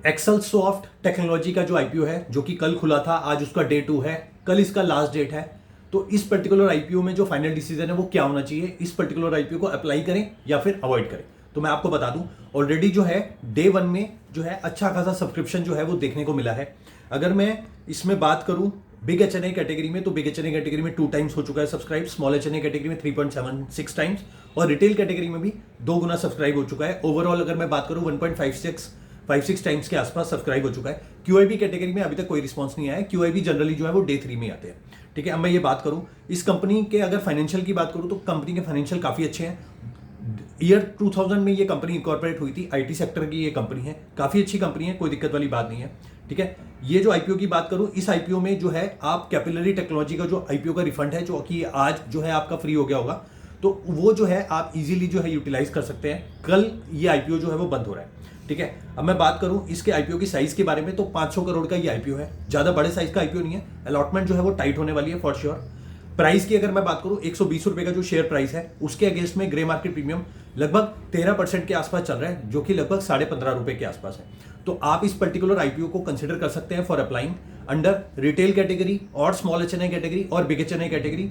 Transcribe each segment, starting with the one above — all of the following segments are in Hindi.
एक्सेल सॉफ्ट टेक्नोलॉजी का जो आईपीओ है जो कि कल खुला था, आज उसका डे 2 है, कल इसका लास्ट डेट है। तो इस पर्टिकुलर आईपीओ में जो फाइनल डिसीजन है वो क्या होना चाहिए, इस पर्टिकुलर आईपीओ को अप्लाई करें या फिर अवॉइड करें, तो मैं आपको बता दूं ऑलरेडी जो है डे 1 में जो है अच्छा खासा सब्सक्रिप्शन जो है वो देखने को मिला है। अगर मैं इसमें बात करूं बिग एचएनआई कैटेगरी में, तो बिग एचएनआई कैटेगरी में 2 टाइम्स हो चुका है सब्सक्राइब, स्मॉल एचएनआई कैटेगरी में 3.76 टाइम्स और रिटेल कैटेगरी में भी 2 गुना सब्सक्राइब हो चुका है। ओवरऑल अगर मैं बात करूं 1.56 टाइम्स के आसपास सब्सक्राइब हो चुका है। क्यूआईबी कैटेगरी में अभी तक कोई रिस्पांस नहीं आया है। क्यूआईबी जनरली जो है वो डे 3 में आते हैं। ठीक है, अब मैं ये बात करूं इस कंपनी के, अगर फाइनेंशियल की बात करूं तो कंपनी के फाइनेंशियल काफी अच्छे हैं। ईयर 2000 में ये कंपनी इनकॉर्पोरेट हुई थी, आईटी सेक्टर की ये कंपनी है, काफी अच्छी कंपनी है, कोई दिक्कत वाली बात नहीं है। ठीक है, ये जो आईपीओ की बात करूं, इस आईपीओ में जो है आप कैपिलरी टेक्नोलॉजी का जो आईपीओ का रिफंड है जो कि आज जो है आपका फ्री हो गया होगा, तो वो जो है आप इजीली जो है यूटिलाइज कर सकते हैं। कल ये आईपीओ जो है वो बंद हो रहा है। ठीक है, अब मैं बात करूं इसके आईपीओ की साइज के बारे में, तो 500 करोड़ का ये आईपीओ है, ज्यादा बड़े साइज का आईपीओ नहीं है। अलॉटमेंट जो है वो टाइट होने वाली है फॉर श्योर। प्राइस की अगर मैं बात करूं 120 रुपए का जो शेयर प्राइस है उसके अगेंस्ट में ग्रे मार्केट प्रीमियम लगभग 13% के आसपास चल रहा है, जो कि लगभग 15.5 रुपए के आसपास है। तो आप इस पर्टिकुलर आईपीओ को कंसिडर कर सकते हैं for applying under retail category और स्मॉल एचएनआई कैटेगरी और big HNI category,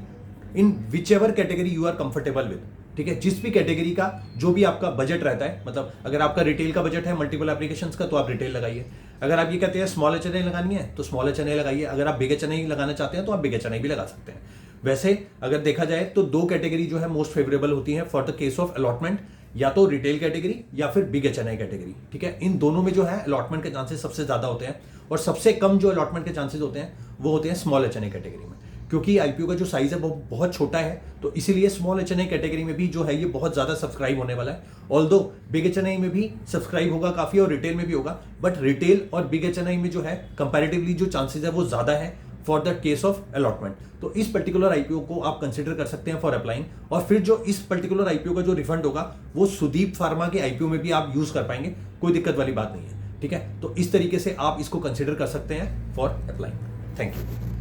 in whichever category you are comfortable with. ठीक है, जिस भी कैटेगरी का जो भी आपका बजट रहता है, मतलब अगर आपका रिटेल का बजट है मल्टीपल एप्लीकेशंस का तो आप रिटेल लगाइए। अगर आप ये कहते हैं स्मॉल एचएनआई लगानी है तो स्मॉल एचएनआई लगाइए। अगर आप बिग एचएनआई लगाना चाहते हैं तो आप बिग एचएनआई भी लगा सकते हैं। वैसे अगर देखा जाए तो 2 कैटेगरी जो है मोस्ट फेवरेबल होती है for the case of allotment, या तो रिटेल कैटेगरी या फिर बिग एचएनआई कैटेगरी। ठीक है, इन दोनों में जो है अलॉटमेंट के चांसेस सबसे ज्यादा होते हैं और सबसे कम जो अलॉटमेंट के चांसेस होते हैं वो होते हैं स्मॉल एचएनआई कैटेगरी में, क्योंकि आईपीओ का जो साइज है वो बहुत छोटा है। तो इसीलिए स्मॉल एचएनआई कैटेगरी में भी जो है ये बहुत ज्यादा सब्सक्राइब होने वाला है। ऑल्दो बिग एचएनआई में भी सब्सक्राइब होगा काफी और रिटेल में भी होगा, बट रिटेल और बिग एचएनआई में जो है कंपैरेटिवली जो चांसेस है वो ज्यादा है for the case of allotment. तो इस पर्टिकुलर आईपीओ को आप कंसिडर कर सकते हैं फॉर अप्लाइंग, और फिर जो इस पर्टिकुलर आईपीओ का जो रिफंड होगा वो सुदीप फार्मा के आईपीओ में भी आप यूज कर पाएंगे, कोई दिक्कत वाली बात नहीं है। ठीक है, तो इस तरीके से आप इसको कंसिडर कर सकते हैं फॉर अप्लाइंग। Thank you.